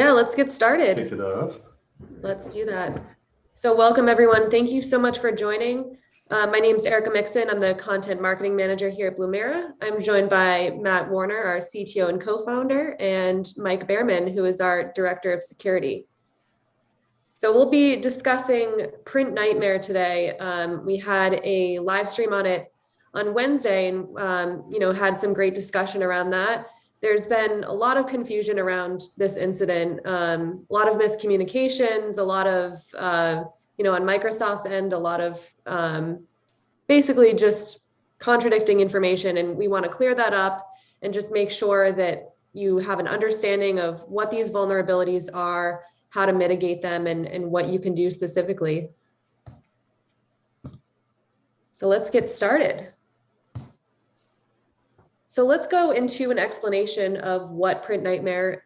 Yeah, let's get Kick started. it off. Let's do that. So welcome everyone. Thank you so much for joining. My name is Erica Mixon. I'm the content marketing manager here at Blumira. I'm joined by Matt Warner, our CTO and co-founder, and Mike Behrmann, who is our director of security. So we'll be discussing PrintNightmare today. We had a live stream on it on Wednesday and had some great discussion around that. There's been a lot of confusion around this incident, a lot of miscommunications, a lot of, on Microsoft's end, a lot of basically just contradicting information. And we want to clear that up and just make sure that you have an understanding of what these vulnerabilities are, how to mitigate them, and what you can do specifically. So let's get started. So let's go into an explanation of what PrintNightmare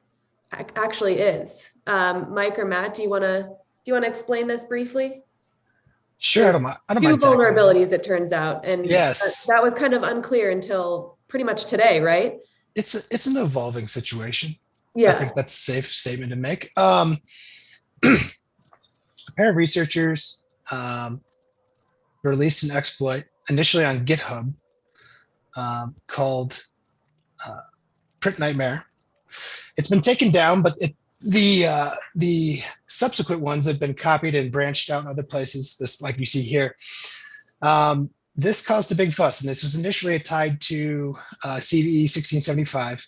actually is. Mike or Matt, do you want to explain this briefly? Sure, I don't mind. Two vulnerabilities, it turns out, and yes, that was kind of unclear until pretty much today, right? It's an evolving situation. Yeah, I think that's a safe statement to make. A pair of researchers released an exploit initially on GitHub called PrintNightmare. It's been taken down, but the subsequent ones have been copied and branched out in other places. This, like you see here, this caused a big fuss, and this was initially tied to CVE 1675.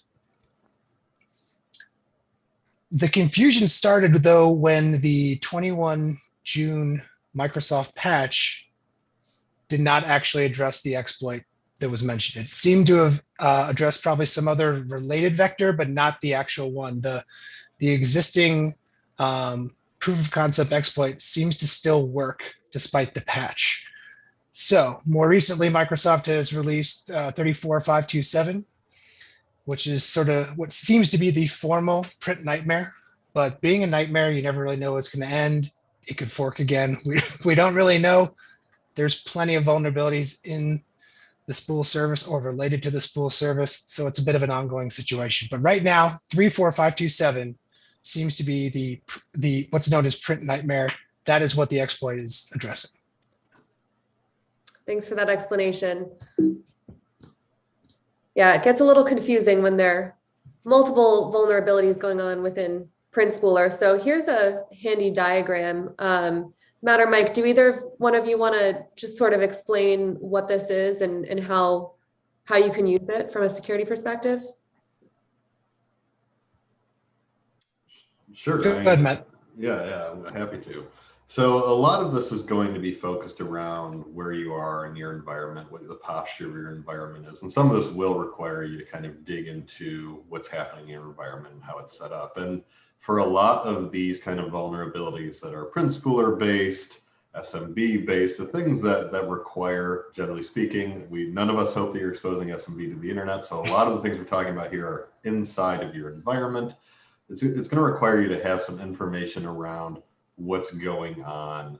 The confusion started, though, when the 21 June Microsoft patch did not actually address the exploit that was mentioned. It seemed to have addressed probably some other related vector, but not the actual one. The existing proof of concept exploit seems to still work despite the patch. So more recently, Microsoft has released 34527, which is sort of what seems to be the formal PrintNightmare. But being a nightmare, you never really know what's going to end. It could fork again. We don't really know. There's plenty of vulnerabilities in the spool service or related to the spool service. So it's a bit of an ongoing situation. But right now, 34527 seems to be the what's known as PrintNightmare. That is what the exploit is addressing. Thanks for that explanation. Yeah, it gets a little confusing when there are multiple vulnerabilities going on within Print Spooler. So here's a handy diagram. Matt or Mike, do either one of you want to just sort of explain what this is and how you can use it from a security perspective? Sure. Go ahead, Matt. Yeah, I'm happy to. So a lot of this is going to be focused around where you are in your environment, what the posture of your environment is. And some of this will require you to kind of dig into what's happening in your environment and how it's set up. And for a lot of these kind of vulnerabilities that are Print Spooler based, SMB based, the things that require, generally speaking, none of us hope that you're exposing SMB to the internet. So a lot of the things we're talking about here are inside of your environment. It's going to require you to have some information around what's going on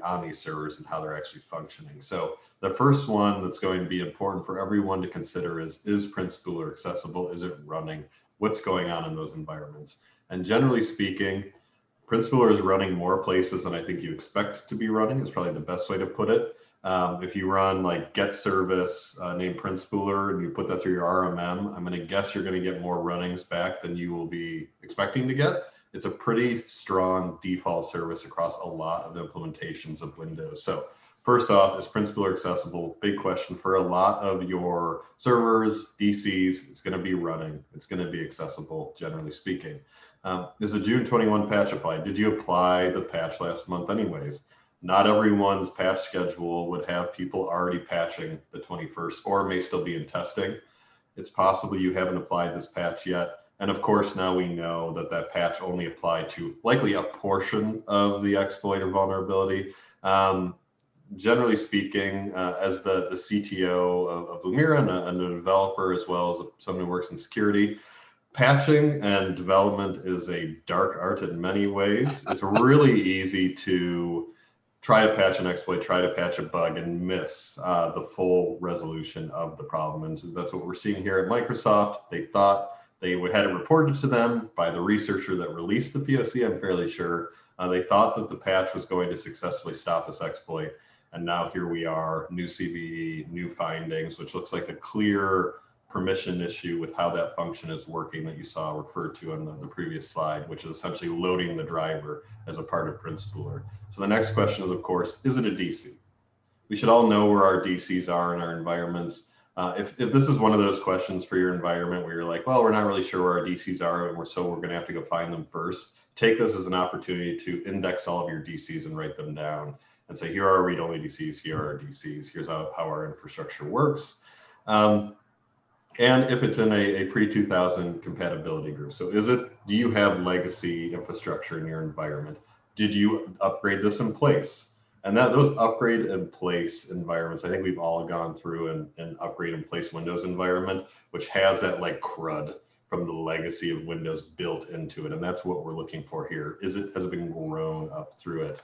on these servers and how they're actually functioning. So the first one that's going to be important for everyone to consider is Print Spooler accessible? Is it running? What's going on in those environments? And generally speaking, Print Spooler is running more places than I think you expect to be running, is probably the best way to put it. If you run like get service named Print Spooler and you put that through your RMM, I'm going to guess you're going to get more runnings back than you will be expecting to get. It's a pretty strong default service across a lot of implementations of Windows. So first off, is Print Spooler accessible? Big question for a lot of your servers, DCs. It's going to be running. It's going to be accessible, generally speaking. Is the June 21 patch applied? Did you apply the patch last month anyways? Not everyone's patch schedule would have people already patching the 21st or may still be in testing. It's possible you haven't applied this patch yet. And of course, now we know that patch only applied to likely a portion of the exploit or vulnerability. Generally speaking, as the CTO of Blumira and a developer, as well as someone who works in security, patching and development is a dark art in many ways. It's really easy to try to patch an exploit, try to patch a bug, and miss the full resolution of the problem. And so that's what we're seeing here at Microsoft. They thought They had it reported to them by the researcher that released the POC, I'm fairly sure. They thought that the patch was going to successfully stop this exploit. And now here we are, new CVE, new findings, which looks like a clear permission issue with how that function is working that you saw referred to on the previous slide, which is essentially loading the driver as a part of Print Spooler. So the next question is, of course, is it a DC? We should all know where our DCs are in our environments. If this is one of those questions for your environment where you're like, well, we're not really sure where our DCs are, and we're going to have to go find them first, take this as an opportunity to index all of your DCs and write them down and say, here are our read-only DCs, here are our DCs, here's how our infrastructure works. And if it's in a pre-2000 compatibility group. So do you have legacy infrastructure in your environment? Did you upgrade this in place? And those upgrade in place environments, I think we've all gone through an upgrade in place Windows environment, which has that like crud from the legacy of Windows built into it. And that's what we're looking for here. Has it been grown up through it?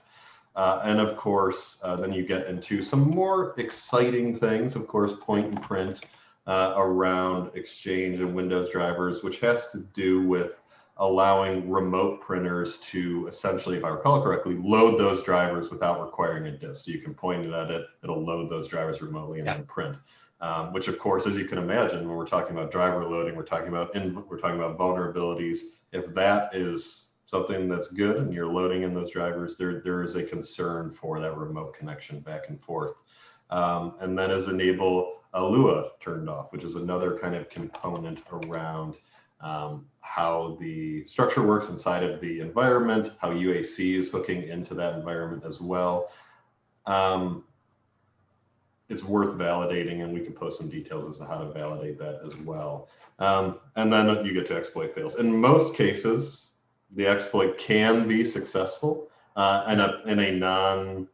And of course, then you get into some more exciting things, of course, point and print around Exchange and Windows drivers, which has to do with allowing remote printers to essentially, if I recall correctly, load those drivers without requiring a disk. So you can point it at it, it'll load those drivers remotely and then print. Which of course, as you can imagine, when we're talking about driver loading, we're talking about vulnerabilities. If that is something that's good and you're loading in those drivers, there is a concern for that remote connection back and forth. And then as enable Lua turned off, which is another kind of component around how the structure works inside of the environment, how UAC is hooking into that environment as well. It's worth validating, and we can post some details as to how to validate that as well. And then you get to exploit fails. In most cases, the exploit can be successful in a non,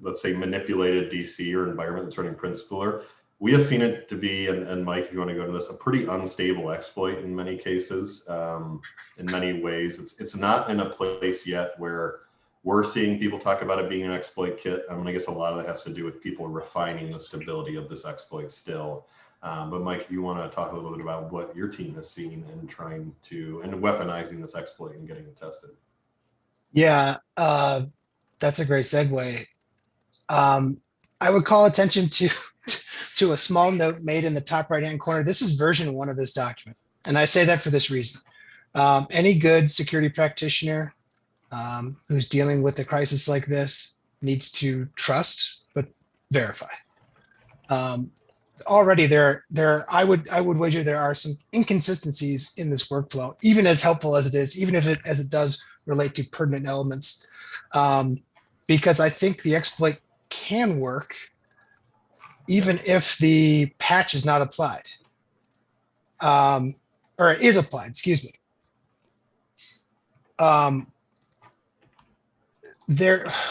let's say, manipulated DC or environment that's running Print Spooler. We have seen it to be, and Mike, if you want to go to this, a pretty unstable exploit in many cases. In many ways, it's not in a place yet where we're seeing people talk about it being an exploit kit. I guess a lot of that has to do with people refining the stability of this exploit still. But Mike, if you want to talk a little bit about what your team has seen in trying to, and weaponizing this exploit and getting it tested. Yeah, that's a great segue. I would call attention to a small note made in the top right-hand corner. This is version 1 of this document. And I say that for this reason. Any good security practitioner who's dealing with a crisis like this needs to trust, but verify. Already I would wager there are some inconsistencies in this workflow, even as helpful as it is, even if as it does relate to pertinent elements, because I think the exploit can work even if the patch is not applied, or is applied, excuse me.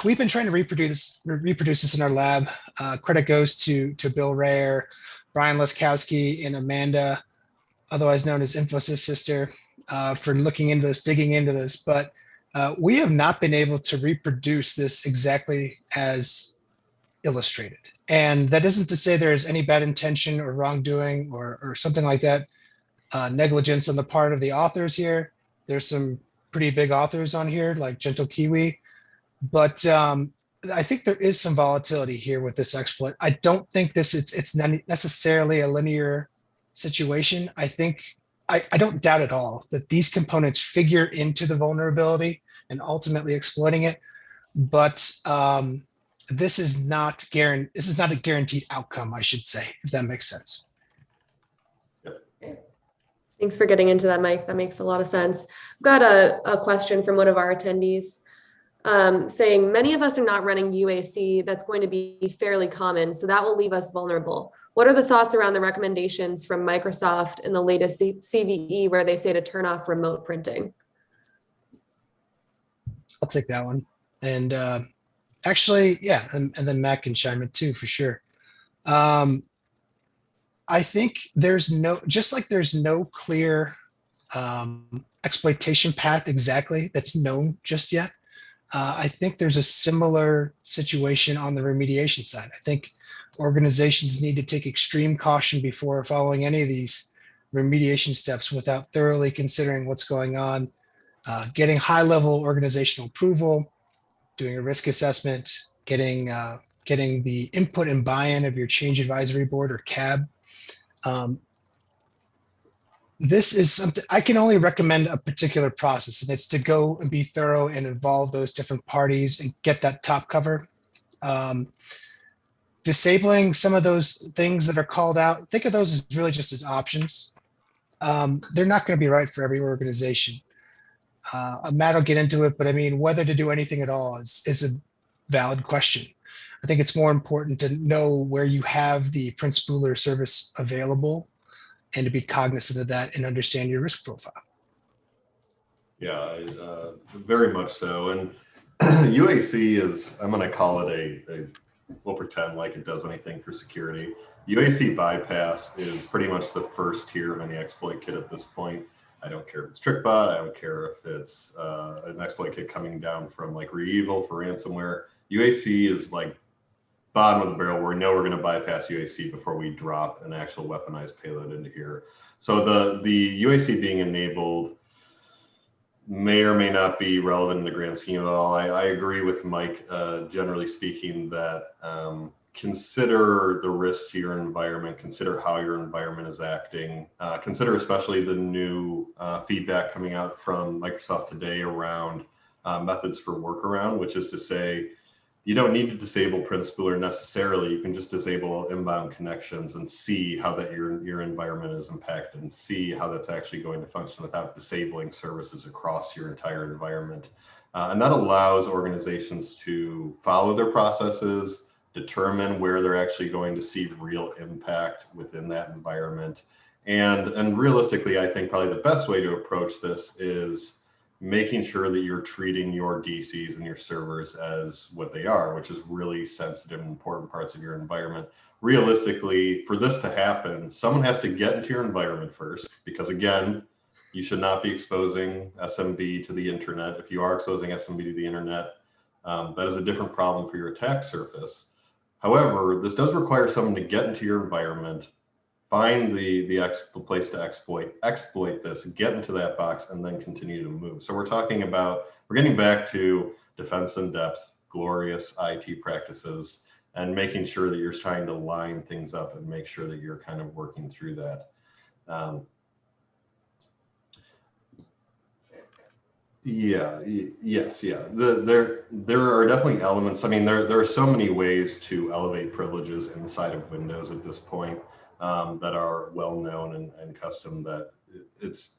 We've been trying to reproduce this in our lab. Credit goes to Bill Rayer, Brian Leskowski, and Amanda, otherwise known as Infosys Sister, for looking into this, digging into this. But we have not been able to reproduce this exactly as illustrated. And that isn't to say there's any bad intention or wrongdoing or something like that, negligence on the part of the authors here. There's some pretty big authors on here, like Gentle Kiwi. But I think there is some volatility here with this exploit. I don't think it's not necessarily a linear situation. I think I don't doubt at all that these components figure into the vulnerability and ultimately exploiting it. But this is not a guaranteed outcome, I should say, if that makes sense. Thanks for getting into that, Mike. That makes a lot of sense. I've got a question from one of our attendees saying many of us are not running UAC. That's going to be fairly common, so that will leave us vulnerable. What are the thoughts around the recommendations from Microsoft in the latest CVE where they say to turn off remote printing? I'll take that one. And actually, yeah, and then Matt can chime in too, for sure. I think there's no clear exploitation path exactly that's known just yet. I think there's a similar situation on the remediation side. I think organizations need to take extreme caution before following any of these remediation steps without thoroughly considering what's going on, getting high-level organizational approval, doing a risk assessment, getting the input and buy-in of your change advisory board or CAB. This is something I can only recommend a particular process, and it's to go and be thorough and involve those different parties and get that top cover. Disabling some of those things that are called out, think of those as really just as options. They're not going to be right for every organization. Matt will get into it, but I mean, whether to do anything at all is a valid question. I think it's more important to know where you have the Print Spooler service available and to be cognizant of that and understand your risk profile. Yeah, very much so. And UAC is, I'm going to call it we'll pretend like it does anything for security. UAC bypass is pretty much the first tier of any exploit kit at this point. I don't care if it's TrickBot. I don't care if it's an exploit kit coming down from like Reevil for ransomware. UAC is like bottom of the barrel. We know we're going to bypass UAC before we drop an actual weaponized payload into here. So the UAC being enabled may or may not be relevant in the grand scheme at all. I agree with Mike, generally speaking, that consider the risks to your environment, consider how your environment is acting, consider especially the new feedback coming out from Microsoft today around methods for workaround, which is to say, you don't need to disable Print Spooler necessarily. You can just disable inbound connections and see how that your environment is impacted and see how that's actually going to function without disabling services across your entire environment. And that allows organizations to follow their processes, determine where they're actually going to see real impact within that environment. And realistically, I think probably the best way to approach this is making sure that you're treating your DCs and your servers as what they are, which is really sensitive and important parts of your environment. Realistically, for this to happen, someone has to get into your environment first, because again, you should not be exposing SMB to the internet. If you are exposing SMB to the internet, that is a different problem for your attack surface. However, this does require someone to get into your environment, find the place to exploit this, get into that box, and then continue to move. So we're getting back to defense in depth, glorious IT practices, and making sure that you're trying to line things up and make sure that you're kind of working through that. Yes. There are definitely elements. I mean, there are so many ways to elevate privileges inside of Windows at this point that are well known and custom, that it's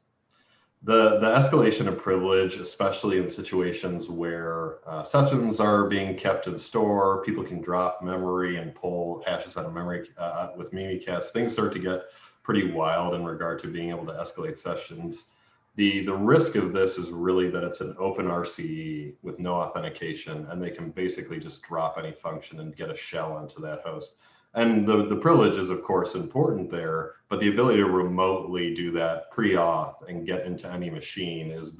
the escalation of privilege, especially in situations where sessions are being kept in store, people can drop memory and pull hashes out of memory with Mimikatz. Things start to get pretty wild in regard to being able to escalate sessions. The risk of this is really that it's an open RCE with no authentication, and they can basically just drop any function and get a shell onto that host. And the privilege is, of course, important there, but the ability to remotely do that pre-auth and get into any machine is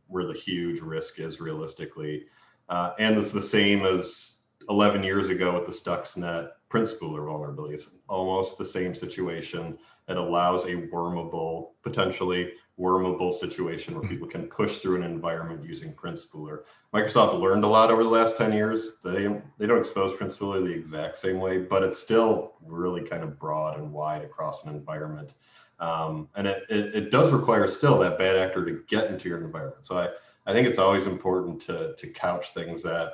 where the huge risk is realistically. And it's the same as 11 years ago with the Stuxnet Print Spooler vulnerability. It's almost the same situation. It allows a potentially wormable situation where people can push through an environment using Print Spooler. Microsoft learned a lot over the last 10 years. They don't expose Print Spooler the exact same way, but it's still really kind of broad and wide across an environment. And it does require still that bad actor to get into your environment. So I think it's always important to couch things that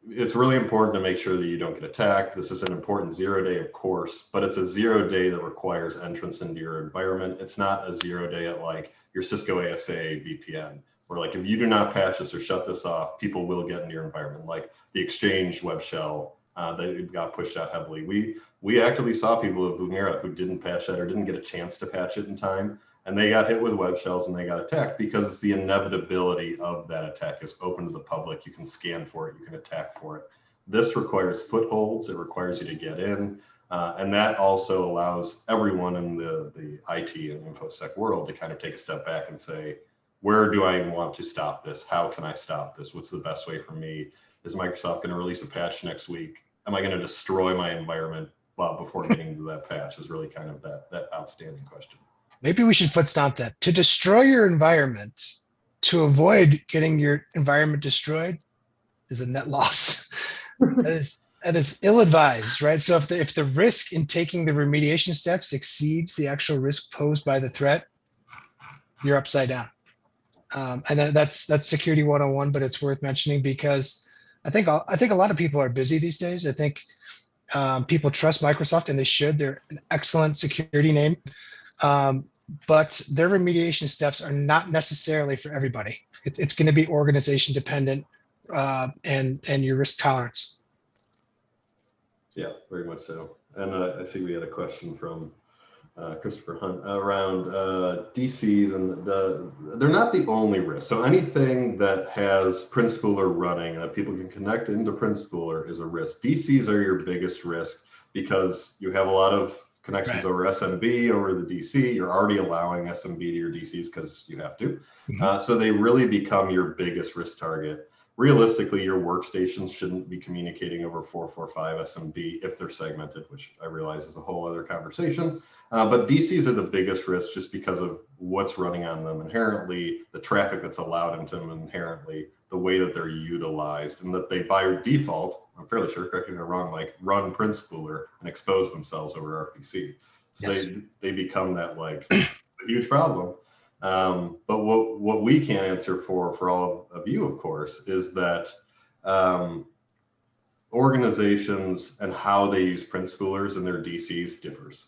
it's really important to make sure that you don't get attacked. This is an important 0 day, of course, but it's a 0 day that requires entrance into your environment. It's not a 0 day at like your Cisco ASA VPN, where like if you do not patch this or shut this off, people will get into your environment. Like the Exchange web shell that got pushed out heavily. We actively saw people at Blumira who didn't patch that or didn't get a chance to patch it in time, and they got hit with web shells and they got attacked because it's the inevitability of that attack. It's open to the public. You can scan for it. You can attack for it. This requires footholds. It requires you to get in. And that also allows everyone in the IT and InfoSec world to kind of take a step back and say, where do I want to stop this? How can I stop this? What's the best way for me? Is Microsoft going to release a patch next week? Am I going to destroy my environment before getting to that patch is really kind of that outstanding question. Maybe we should foot stomp that. To destroy your environment, to avoid getting your environment destroyed, is a net loss. That is ill-advised, right? So if the risk in taking the remediation steps exceeds the actual risk posed by the threat, you're upside down. And that's security 101, but it's worth mentioning because I think a lot of people are busy these days. I think people trust Microsoft, and they should. They're an excellent security name, but their remediation steps are not necessarily for everybody. It's going to be organization dependent and your risk tolerance. Yeah, very much so. And I see we had a question from Christopher Hunt around DCs, and they're not the only risk. So anything that has Print Spooler running that people can connect into Print Spooler is a risk. DCs are your biggest risk because you have a lot of connections over SMB over the DC. You're already allowing SMB to your DCs because you have to. So they really become your biggest risk target. Realistically, your workstations shouldn't be communicating over 445 SMB if they're segmented, which I realize is a whole other conversation. But DCs are the biggest risk just because of what's running on them inherently, the traffic that's allowed into them inherently, the way that they're utilized, and that they by default, I'm fairly sure, correct me if I'm wrong, Mike, run Print Spooler and expose themselves over RPC. So yes, they become that like a huge problem. But what we can answer for all of you, of course, is that organizations and how they use Print Spoolers in their DCs differs.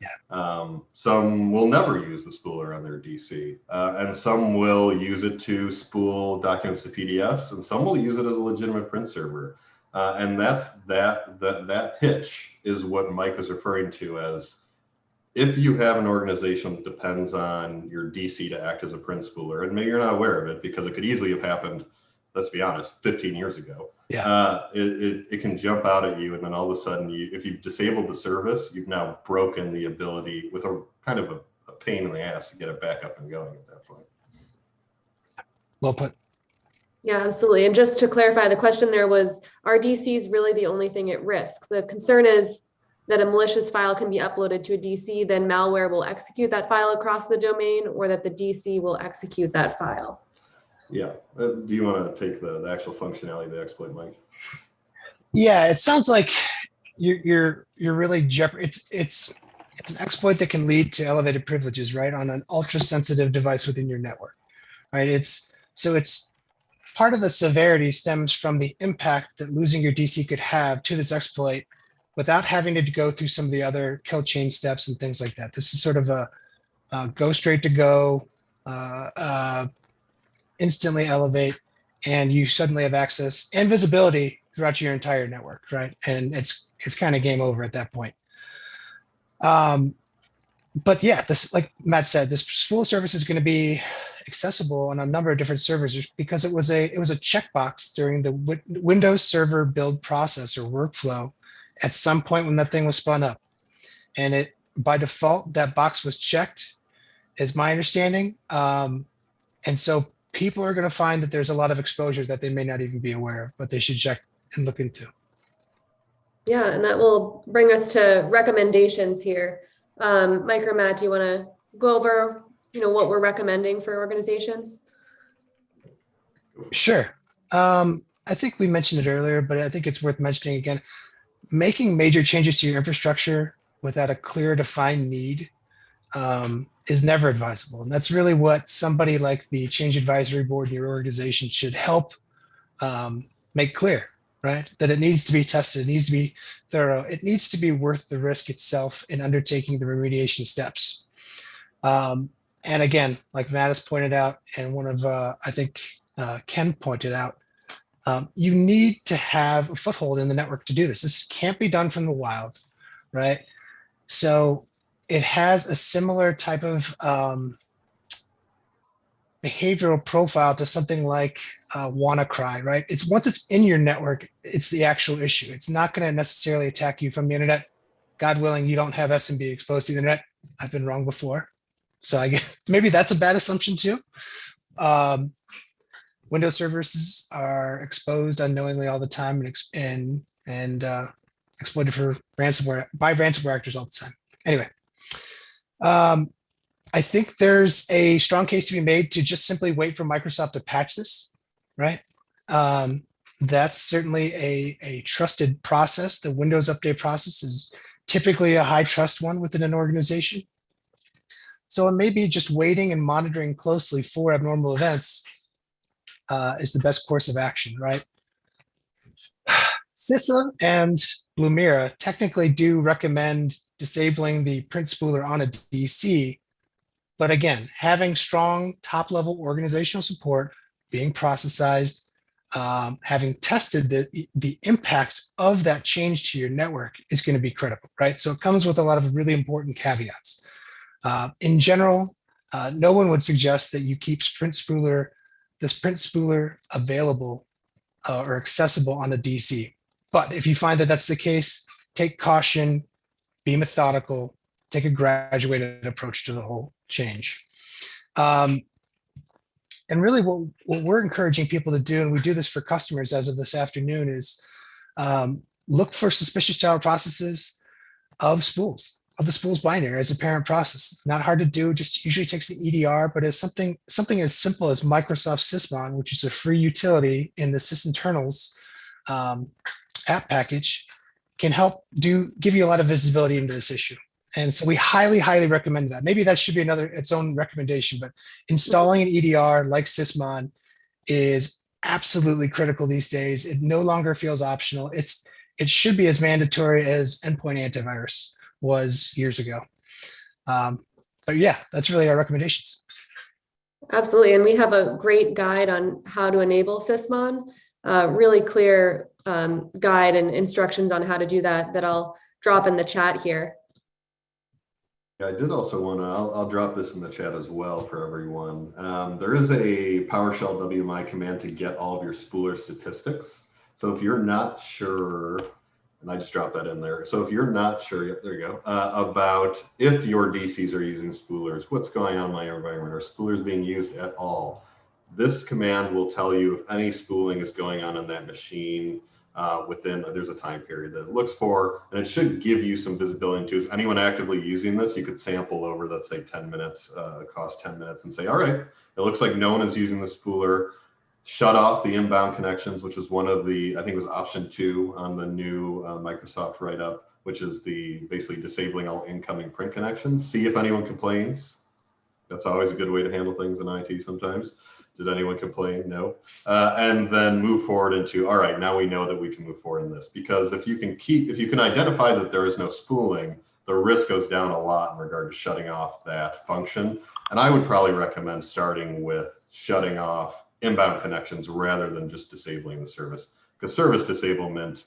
Yeah. Some will never use the spooler on their DC, and some will use it to spool documents to PDFs, and some will use it as a legitimate print server. And that hitch is what Mike was referring to as, if you have an organization that depends on your DC to act as a print spooler, and maybe you're not aware of it because it could easily have happened, let's be honest, 15 years ago. Yeah. It can jump out at you, and then all of a sudden, if you've disabled the service, you've now broken the ability with a kind of a pain in the ass to get it back up and going at that point. Well put. Yeah, absolutely. And just to clarify, the question there was, are DCs really the only thing at risk? The concern is that a malicious file can be uploaded to a DC, then malware will execute that file across the domain, or that the DC will execute that file. Yeah. Do you want to take the actual functionality of the exploit, Mike? Yeah, it sounds like you're really it's an exploit that can lead to elevated privileges, right, on an ultra sensitive device within your network, right? It's part of the severity stems from the impact that losing your DC could have to this exploit without having to go through some of the other kill chain steps and things like that. This is sort of a go straight to go, instantly elevate, and you suddenly have access and visibility throughout your entire network, right? And it's kind of game over at that point. But yeah, this, like Matt said, this spool service is going to be accessible on a number of different servers because it was a checkbox during the Windows Server build process or workflow at some point when that thing was spun up. And it, by default, that box was checked, is my understanding. And so people are going to find that there's a lot of exposure that they may not even be aware of, but they should check and look into. Yeah, and that will bring us to recommendations here. Mike or Matt, do you want to go over, what we're recommending for organizations? Sure. I think we mentioned it earlier, but I think it's worth mentioning again. Making major changes to your infrastructure without a clear defined need is never advisable. And that's really what somebody like the change advisory board in your organization should help make clear, right? That it needs to be tested, it needs to be thorough, it needs to be worth the risk itself in undertaking the remediation steps. And again, like Matt has pointed out, and one of, I think Ken pointed out, you need to have a foothold in the network to do this. This can't be done from the wild, right? So it has a similar type of behavioral profile to something like WannaCry, right? It's once it's in your network, it's the actual issue. It's not going to necessarily attack you from the internet. God willing, you don't have SMB exposed to the internet. I've been wrong before. So I guess maybe that's a bad assumption too. Windows servers are exposed unknowingly all the time, and exploited for ransomware by ransomware actors all the time. Anyway, I think there's a strong case to be made to just simply wait for Microsoft to patch this, right? That's certainly a trusted process. The Windows update process is typically a high trust one within an organization. So it may be just waiting and monitoring closely for abnormal events is the best course of action, right? CISA and Blumira technically do recommend disabling the Print Spooler on a DC, but again, having strong top-level organizational support, being processized, having tested the impact of that change to your network is going to be critical, right? So it comes with a lot of really important caveats. In general, no one would suggest that you keep this Print Spooler available or accessible on a DC. But if you find that that's the case, take caution, be methodical, take a graduated approach to the whole change. And really what we're encouraging people to do, and we do this for customers as of this afternoon, is look for suspicious child processes of the spools binary as a parent process. It's not hard to do, just usually takes the EDR, but as something as simple as Microsoft Sysmon, which is a free utility in the sysinternals app package, can help give you a lot of visibility into this issue. And so we highly, highly recommend that. Maybe that should be its own recommendation, but installing an EDR like Sysmon is absolutely critical these days. It no longer feels optional. It should be as mandatory as endpoint antivirus was years ago. But yeah, that's really our recommendations. Absolutely. And we have a great guide on how to enable Sysmon, really clear guide and instructions on how to do that I'll drop in the chat here. Yeah, I did also want to, I'll drop this in the chat as well for everyone. There is a PowerShell WMI command to get all of your spooler statistics. So if you're not sure, and I just dropped that in there. So if you're not sure, yep, there you go, about if your DCs are using spoolers, what's going on in my environment, are spoolers being used at all? This command will tell you if any spooling is going on that machine there's a time period that it looks for, and it should give you some visibility into, is anyone actively using this? You could sample over, let's say 10 minutes, cost 10 minutes, and say, all right, it looks like no one is using the spooler. Shut off the inbound connections, which is one of the, I think it was option 2 on the new Microsoft write-up, which is basically disabling all incoming print connections. See if anyone complains. That's always a good way to handle things in IT sometimes. Did anyone complain? No. And then move forward into, all right, now we know that we can move forward in this. Because if you can identify that there is no spooling, the risk goes down a lot in regard to shutting off that function. And I would probably recommend starting with shutting off inbound connections rather than just disabling the service. Because service disablement,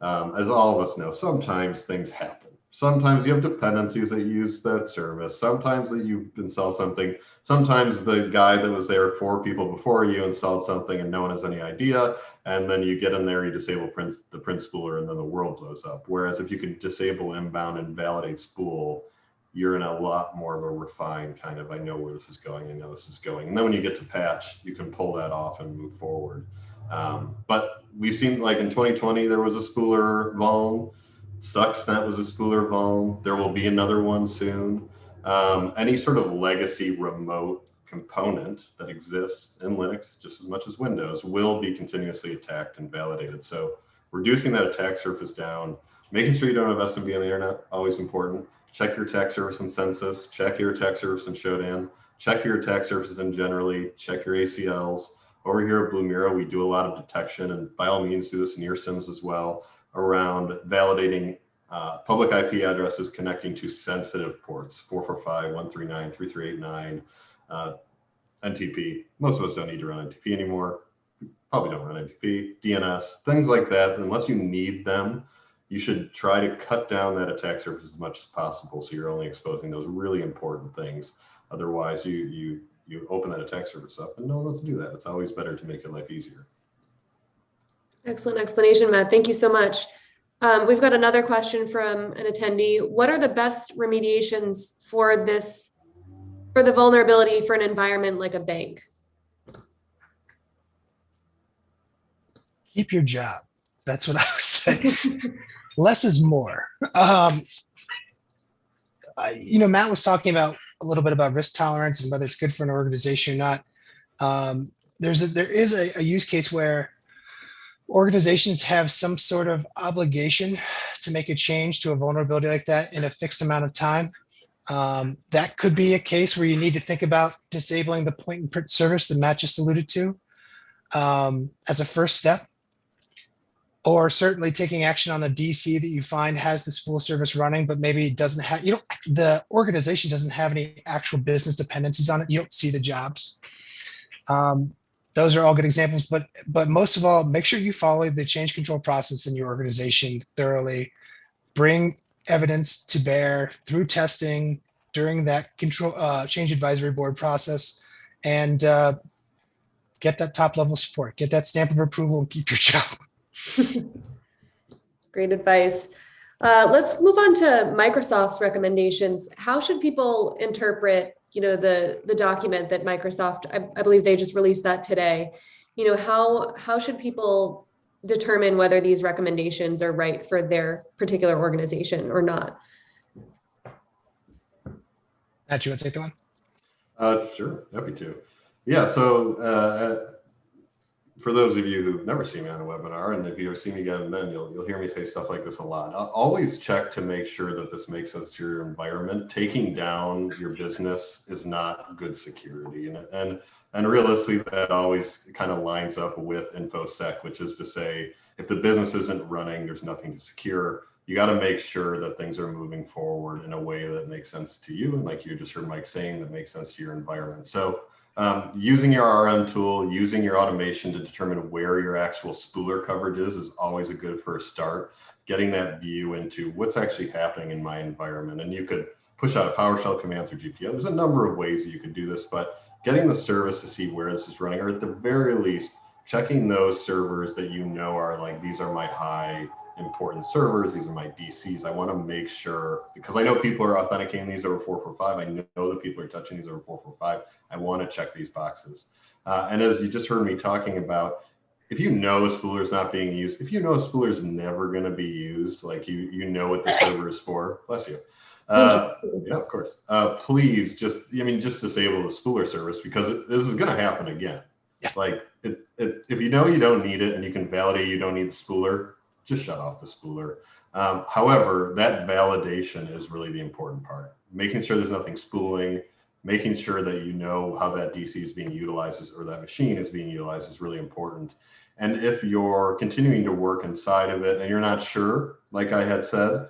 as all of us know, sometimes things happen. Sometimes you have dependencies that use that service. Sometimes that you install something. Sometimes the guy that was there 4 people before you installed something and no one has any idea. And then you get in there, you disable the print spooler, and then the world blows up. Whereas if you can disable inbound and validate spool, you're in a lot more of a refined kind of, I know where this is going, I know this is going. And then when you get to patch, you can pull that off and move forward. But we've seen, like in 2020, there was a spooler vuln. Stuxnet was a spooler vuln. There will be another one soon. Any sort of legacy remote component that exists in Linux, just as much as Windows, will be continuously attacked and validated. So reducing that attack surface down, making sure you don't have SMB on the internet, always important. Check your attack surface in Census, check your attack surface in Shodan, check your attack surfaces in generally, check your ACLs. Over here at Blumira, we do a lot of detection, and by all means do this in your SIMs as well, around validating public IP addresses connecting to sensitive ports, 445, 139, 3389, NTP. Most of us don't need to run NTP anymore. Probably don't run NTP, DNS, things like that. Unless you need them, you should try to cut down that attack surface as much as possible, so you're only exposing those really important things. Otherwise, you open that attack surface up, and no one wants to do that. It's always better to make your life easier. Excellent explanation, Matt. Thank you so much. We've got another question from an attendee. What are the best remediations for the vulnerability for an environment like a bank? Keep your job. That's what I was saying. Less is more. Matt was talking about a little bit about risk tolerance and whether it's good for an organization or not. There is a use case where organizations have some sort of obligation to make a change to a vulnerability like that in a fixed amount of time. That could be a case where you need to think about disabling the point and print service that Matt just alluded to as a first step, or certainly taking action on a DC that you find has this full service running, but maybe it doesn't have, the organization doesn't have any actual business dependencies on it. You don't see the jobs. Those are all good examples, but most of all, make sure you follow the change control process in your organization thoroughly. Bring evidence to bear through testing during that control change advisory board process, and get that top level support, get that stamp of approval, and keep your job. Great advice. Let's move on to Microsoft's recommendations. How should people interpret, the document that Microsoft, I believe they just released that today. How should people determine whether these recommendations are right for their particular organization or not? Matt, you want to take the one? Sure, happy to. Yeah, so for those of you who've never seen me on a webinar, and if you ever see me again, then you'll hear me say stuff like this a lot. Always check to make sure that this makes sense to your environment. Taking down your business is not good security, and realistically, that always kind of lines up with InfoSec, which is to say, if the business isn't running, there's nothing to secure. You got to make sure that things are moving forward in a way that makes sense to you, and like you just heard Mike saying, that makes sense to your environment. So using your RM tool, using your automation to determine where your actual spooler coverage is always a good first start. Getting that view into what's actually happening in my environment. And you could push out a PowerShell command through GPO. There's a number of ways that you could do this, but getting the service to see where this is running, or at the very least, checking those servers that are like, these are my high important servers, these are my DCs. I want to make sure, because I know people are authenticating these over 445. I know that people are touching these over 445. I want to check these boxes. And as you just heard me talking about, if you know a spooler is not being used, if you know a spooler is never going to be used, like you know what the server is for, bless you. Yeah, of course. Please just disable the spooler service, because this is going to happen again. Like if you know you don't need it and you can validate you don't need the spooler, just shut off the spooler. However, that validation is really the important part. Making sure there's nothing spooling, making sure that you know how that DC is being utilized or that machine is being utilized is really important. And if you're continuing to work inside of it and you're not sure, like I had said,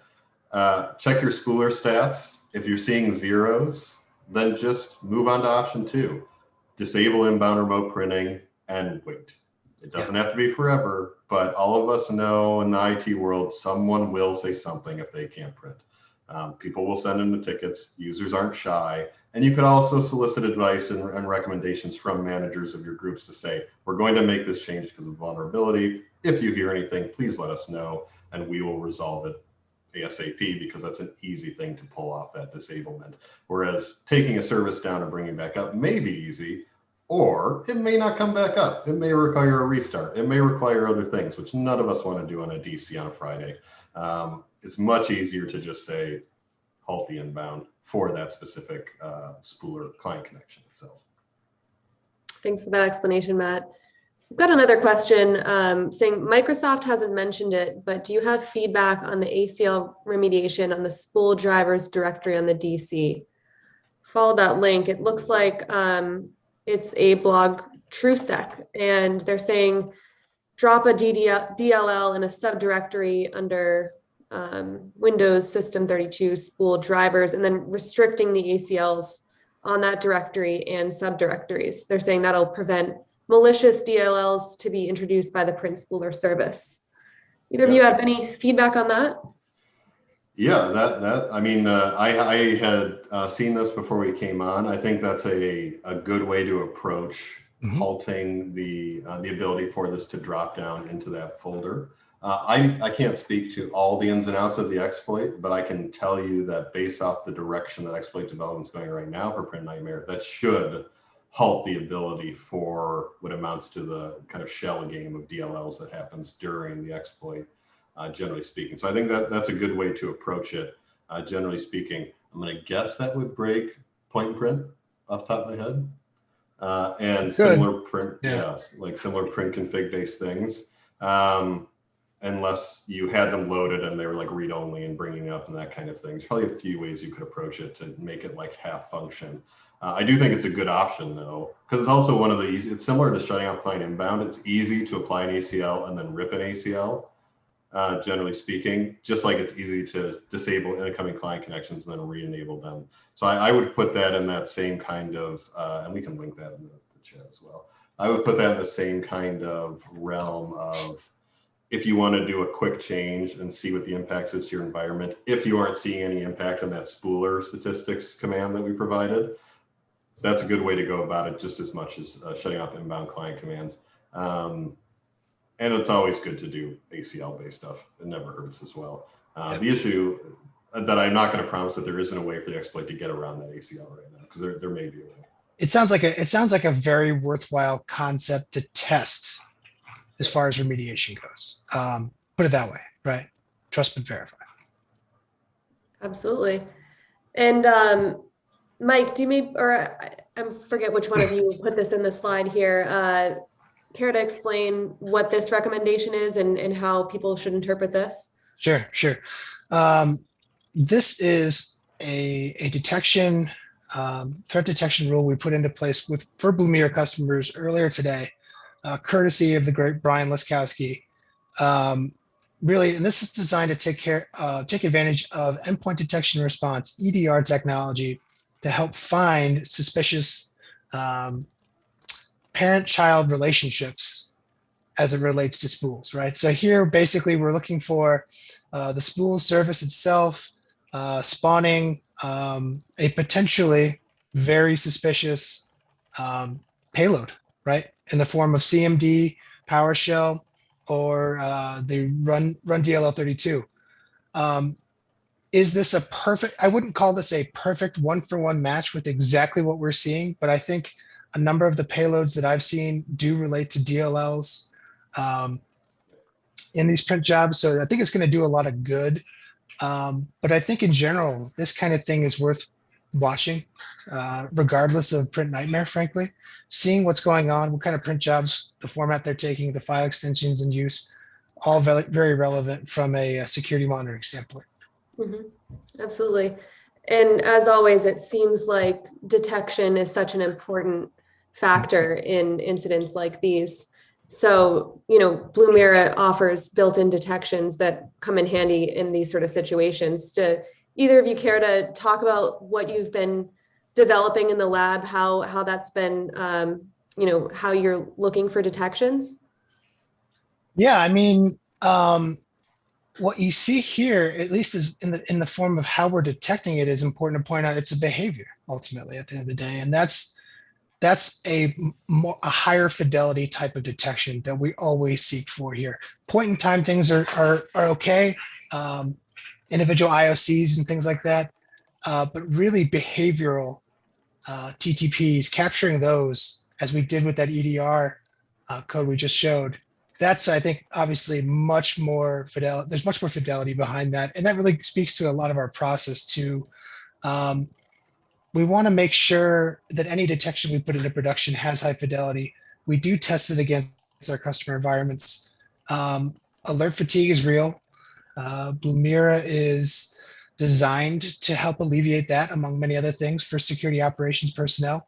check your spooler stats. If you're seeing zeros, then just move on to option 2. Disable inbound remote printing and wait. It doesn't have to be forever, but all of us know in the IT world, someone will say something if they can't print. People will send in the tickets. Users aren't shy. And you could also solicit advice and recommendations from managers of your groups to say, we're going to make this change because of vulnerability. If you hear anything, please let us know, and we will resolve it ASAP, because that's an easy thing to pull off, that disablement. Whereas taking a service down and bringing it back up may be easy, or it may not come back up. It may require a restart. It may require other things, which none of us want to do on a DC on a Friday. It's much easier to just say, halt the inbound for that specific spooler client connection itself. Thanks for that explanation, Matt. We've got another question saying Microsoft hasn't mentioned it, but do you have feedback on the ACL remediation on the spool drivers directory on the DC? Follow that link. It looks like it's a blog TrueSec, and they're saying drop a DLL in a subdirectory under Windows System 32 spool drivers, and then restricting the ACLs on that directory and subdirectories. They're saying that'll prevent malicious DLLs to be introduced by the Print Spooler service. Either of you have any feedback on that? Yeah, I had seen this before we came on. I think that's a good way to approach halting the ability for this to drop down into that folder. I can't speak to all the ins and outs of the exploit, but I can tell you that based off the direction that exploit development is going right now for PrintNightmare, that should halt the ability for what amounts to the kind of shell game of DLLs that happens during the exploit, generally speaking. So I think that that's a good way to approach it. Generally speaking, I'm going to guess that would break point and print off the top of my head. And Good. similar print, Yeah. yes, like similar print config based things. Unless you had them loaded and they were like read only and bringing up and that kind of thing. There's probably a few ways you could approach it to make it like half function. I do think it's a good option though, because it's also one of the easy, it's similar to shutting off client inbound. It's easy to apply an ACL and then rip an ACL, generally speaking, just like it's easy to disable incoming client connections and then re-enable them. So I would put that in that same kind of, and we can link that in the chat as well. I would put that in the same kind of realm of, if you want to do a quick change and see what the impacts is to your environment, if you aren't seeing any impact on that spooler statistics command that we provided, that's a good way to go about it, just as much as shutting off inbound client commands. And it's always good to do ACL based stuff. It never hurts as well. The issue that I'm not going to promise that there isn't a way for the exploit to get around that ACL right now, because there may be a way. It sounds like a very worthwhile concept to test as far as remediation goes. Put it that way, right? Trust but verify. Absolutely. And Mike, do you maybe, or I forget which one of you put this in the slide here, care to explain what this recommendation is and how people should interpret this? Sure. This is a detection, threat detection rule we put into place for Blumira customers earlier today, courtesy of the great Brian Liskowski. Really, and this is designed to take advantage of endpoint detection response, EDR technology, to help find suspicious parent-child relationships as it relates to spools, right? So here, basically, we're looking for the spool service itself spawning a potentially very suspicious payload, right? In the form of CMD, PowerShell, or the run DLL32. Is this a perfect, I wouldn't call this a perfect one-for-one match with exactly what we're seeing, but I think a number of the payloads that I've seen do relate to DLLs in these print jobs. So I think it's going to do a lot of good. But I think in general, this kind of thing is worth watching, regardless of PrintNightmare, frankly. Seeing what's going on, what kind of print jobs, the format they're taking, the file extensions in use, all very, very relevant from a security monitoring standpoint. Mm-hmm. Absolutely. And as always, it seems like detection is such an important factor in incidents like these. So, Blumira offers built-in detections that come in handy in these sort of situations. Do either of you care to talk about what you've been developing in the lab, how that's been, how you're looking for detections? Yeah, I mean, what you see here, at least is in the form of how we're detecting it, is important to point out. It's a behavior ultimately at the end of the day, and that's a higher fidelity type of detection that we always seek for here. Point in time things are okay, individual IOCs and things like that, but really behavioral TTPs, capturing those as we did with that EDR code we just showed. That's, I think, obviously much more fidelity. There's much more fidelity behind that. And that really speaks to a lot of our process too. We want to make sure that any detection we put into production has high fidelity. We do test it against our customer environments. Alert fatigue is real. Blumira is designed to help alleviate that, among many other things, for security operations personnel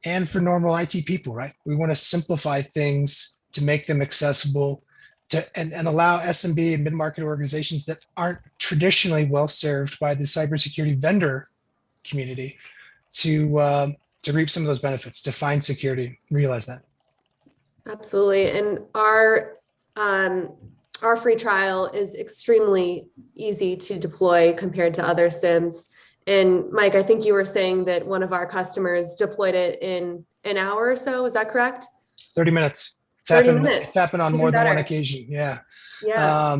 and for normal IT people, right? We want to simplify things to make them accessible and allow SMB and mid-market organizations that aren't traditionally well served by the cybersecurity vendor community to reap some of those benefits, to find security, realize that. Absolutely. And our free trial is extremely easy to deploy compared to other SIMs. And Mike, I think you were saying that one of our customers deployed it in an hour or so. Is that correct? 30 minutes. 30 minutes. It's happened on more than one occasion. Yeah. Yeah.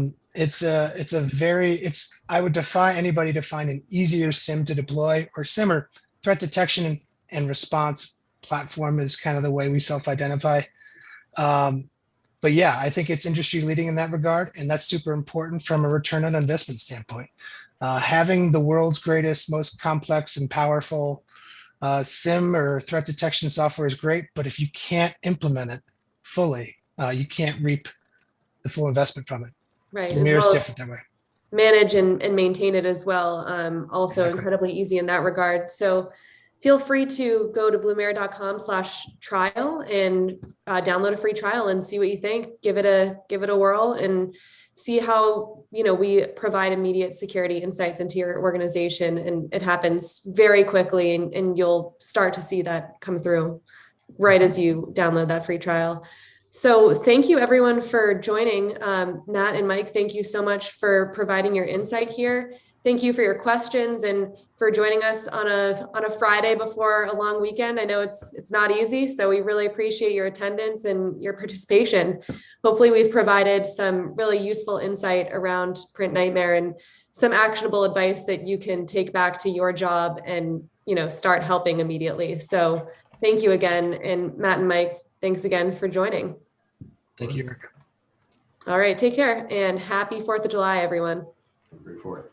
I would defy anybody to find an easier SIM to deploy, or SIM, or threat detection and response platform is kind of the way we self-identify. But yeah, I think it's industry leading in that regard, and that's super important from a return on investment standpoint. Having the world's greatest, most complex and powerful SIM or threat detection software is great, but if you can't implement it fully, you can't reap the full investment from it. Right. Blumira is different that way. Manage and maintain it as well. Also Exactly. incredibly easy in that regard. So feel free to go to blumira.com/trial and download a free trial and see what you think. Give it a whirl and see how, we provide immediate security insights into your organization, and it happens very quickly, and you'll start to see that come through right as you download that free trial. So thank you everyone for joining. Matt and Mike, thank you so much for providing your insight here. Thank you for your questions and for joining us on a Friday before a long weekend. I know it's not easy, so we really appreciate your attendance and your participation. Hopefully we've provided some really useful insight around PrintNightmare and some actionable advice that you can take back to your job and, start helping immediately. So thank you again. And Matt and Mike, thanks again for joining. Thank you, Eric. All right, take care and happy 4th of July, everyone. Agree for it.